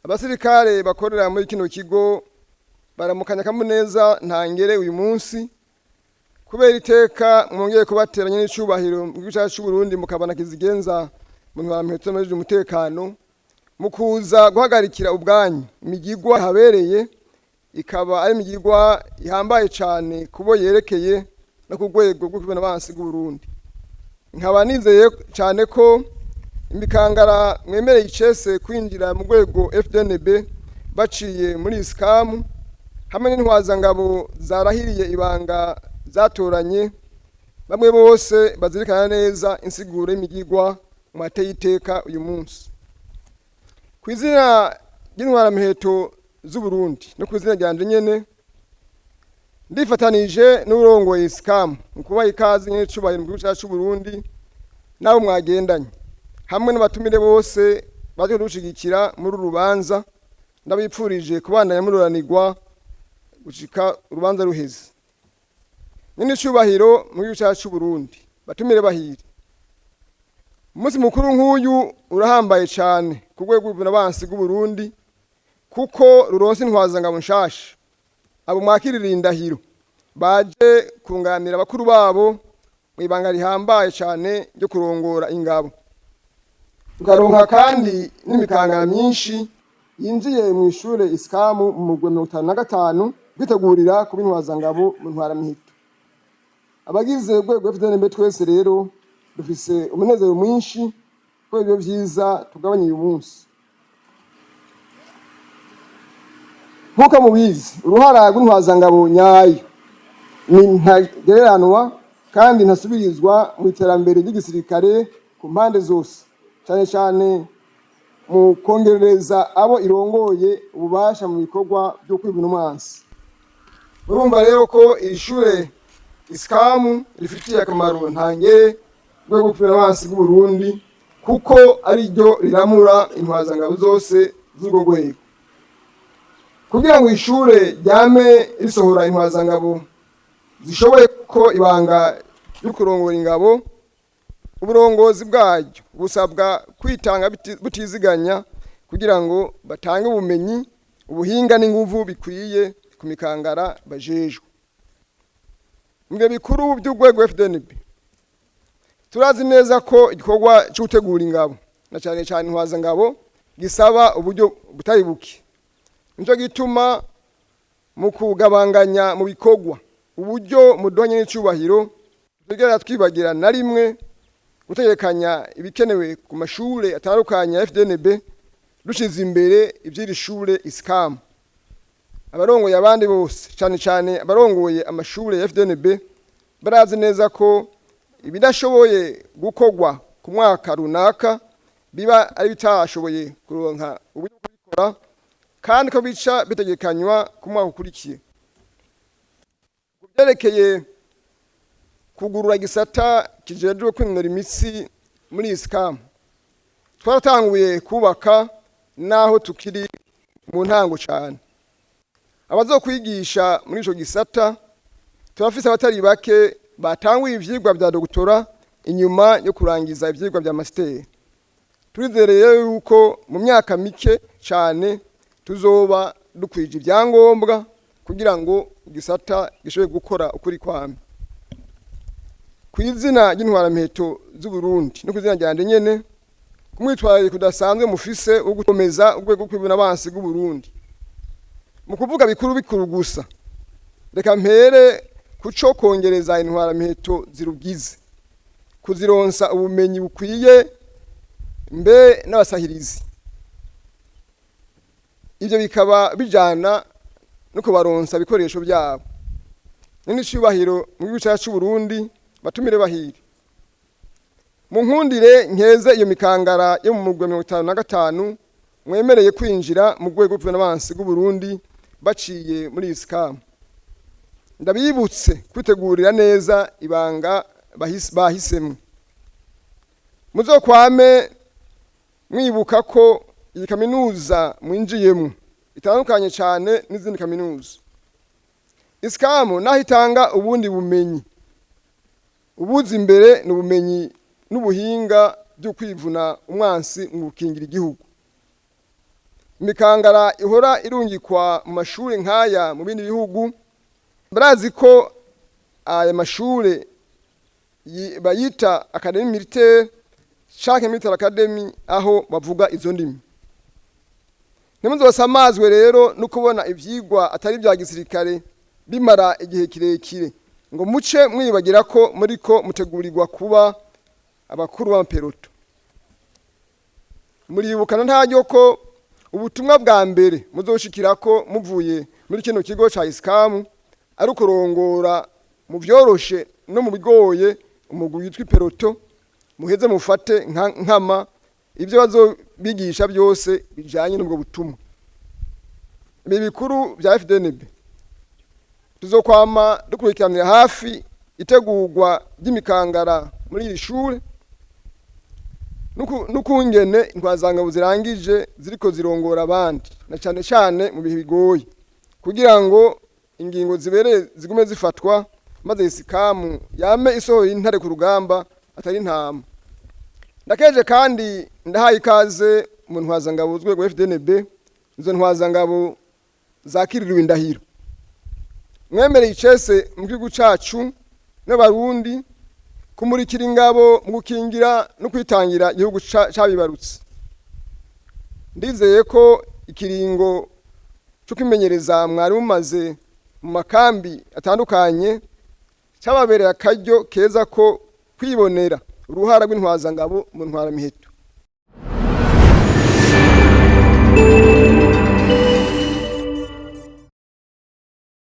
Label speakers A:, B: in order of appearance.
A: Abasirikare bakorera muri kino kigo baramukanya kamuneza ntangere uyu munsi kubera iteka mwongeye kubateranya n'icubahiro mu gihugu cyacu cy'u Burundi mukabana kizigenza mu ntwaramuheto n'amajije umutekano mu kuza guhagarikira ubwanyu imigigwa habereye ikaba ari imigigwa ihambaye cyane kubo yerekeye no ku rwego rwo kubona abansi bw'u Burundi. Nkaba nizeye cyane ko imikangara mwemereye icese kwinjira mu rwego FDNB baciye muri iskamu hamwe n'intwazangabo zarahiriye ibanga zatoranye bamwe bose bazirikana neza insiguro y'imigigwa mu mateye iteka uyu munsi. Ku izina ry'intwaramiheto z'u Burundi no ku izina ryanje nyene ndifatanije n'urongoye iskamu mu kubaha ikaze nyene cubahiro mu gihugu cyacu cy'u Burundi nabo mwagendanye hamwe n'abatumire bose baje kudushigikira muri urubanza ndabipfurije kubandanya mururanirwa gushika urubanza ruheze. Nyine cyubahiro mu gihugu cyacu cy'u Burundi batumire bahiri. Umunsi mukuru nk'uyu urahambaye cyane ku rwego rw'abansi bw'u Burundi kuko ruronse intwazangabo nshasha abo mwakirira indahiro baje kunganira abakuru babo mu ibanga rihambaye cyane ryo kurongora ingabo. Tukaronka kandi n'imikangara myinshi yinjiye mu ishure iskamu mu mugwe 55 bitegurira kuba intwazangabo mu ntwaramiheto. Abagize urwego FDNB twese rero dufise umunezero mwinshi ko ibyo byiza tugabanye uyu munsi. Nkuko mubizi uruhara rw'intwazangabo nyayo ni ntagereranwa kandi ntasubirizwa mu iterambere ry'igisirikare ku mpande zose, cyane cyane mu kongereza abo irongoye ububasha mu bikorwa byo kwibuna umwansi. Urumva rero ko ishure iskamu rifitiye akamaro ntangere rwo gupfira abansi bw'u Burundi kuko ari ryo riramura intwazangabo zose z'urwo rwego. Kugira ngo ishure ryame risohora intwazangabo zishoboye ko ibanga ryo kurongora ingabo, uburongozi bwaryo busabwa kwitanga butiziganya kugira ngo batange ubumenyi ubuhinga n'inguvu bikwiye ku mikangara bajejwe. Mu bihe bikuru by'urwego FDNB turazi neza ko igikorwa cyo gutegura ingabo na cyane cyane intwazangabo gisaba uburyo butari buke. Nico gituma mu kugabanganya mu bikorwa uburyo mudonye n'icubahiro tugera twibagira na rimwe gutegekanya ibikenewe ku mashure atandukanye ya FDNB dushize imbere iby'iri shure iskamu. Abarongoye abandi bose cyane cyane abarongoye amashure ya FDNB barazi neza ko ibidashoboye gukogwa ku mwaka runaka biba ari bitashoboye kuronka uburyo kubikora kandi ko bica bitegekanywa ku mwaka ukurikiye. Kubyerekeye kugurura gisata kijejwe kwinonora imitsi muri iskamu twaratanguye kubaka naho tukiri mu ntango cyane. Abazokwigisha muri ico gisata turafise abatari bake batanguye ivyigwa bya doktora inyuma yo kurangiza ivyigwa bya master. Turizereye yuko mu myaka mike cyane tuzoba dukwije ibyangombwa kugira ngo igisata gishobore gukora ukuri kwame. Ku izina ry'intwaramiheto z'u Burundi no ku izina ryanje nyene kumwitwarire kudasanzwe mufise wo gukomeza urwego kwibuna abansi bw'u Burundi. Mu kuvuga bikuru gusa reka mpere kuco kongereza intwaramiheto zirugize kuzironsa ubumenyi bukwiye mbe n'abasahirizi. Ivyo bikaba bijana no kubaronsa bikoresho byabo. Nini cyubahiro mu gihugu cyacu cy'u Burundi batumire bahiri. Mu nkundire nkeze iyo mikangara yo mu mugwe 55 mwemereye kwinjira mu rwego rw'abansi bw'u Burundi baciye muri iskamu. Ndabibutse kwitegurira neza ibanga bahisemwe. Muzokwame mwibuka ko iyi kaminuza mwinjiyemo itandukanye cyane n'izindi kaminuza. Iskamu naho itanga ubundi bumenyi ubuzi imbere n'ubumenyi n'ubuhinga byo kwivuna umwansi mu gukingira igihugu. imikangara ihora irungikwa mu mashuri nk'aya mu bindi bihugu, barazi ko aya mashure bayita Académie Militaire canke Military Academy, aho bavuga izo ndimi. Ntimuzosamazwe rero no kubona ivyigwa atari bya gisirikare bimara igihe kirekire ngo muce mwibagira ko muriko mutegurirwa kuba abakuru b'amapeloto. Muribukana ntaryo ko ubutumwa bwa mbere muzoshikirako muvuye muri kino kigo ca ISCAM ari ukurongora mu vyoroshe no mu bigoye umugwi witwa ipeloto, muheze mufate nkama ibyo bazobigisha byose bijanye n'ubwo butumwa. Ibi bikuru bya FDNB tuzokwama dukurikiranira hafi itegurwa ry'imikangara muri iri shure n'ukungene intwazangabo zirangije ziriko zirongora abandi, na cane cane mu bihe bigoye, kugira ngo ingingo zibereye zigume zifatwa, maze ISCAM yame isohoye intare ku rugamba atari ntama. Ndakeje kandi ndahaye ikaze mu ntwazangabo z'urwego FDNB, izo ntwazangabo zakiririwe indahiro. Mwemereye icese mu gihugu cacu n'abarundi kumurikira ingabo mu gukingira no kwitangira igihugu cabibarutse. Ndizeye ko ikiringo cyo kwimenyereza mwari mumaze mu makambi atandukanye cyababereye akaryo keza ko kwibonera uruhara rw'intwazangabo mu ntwaramiheto.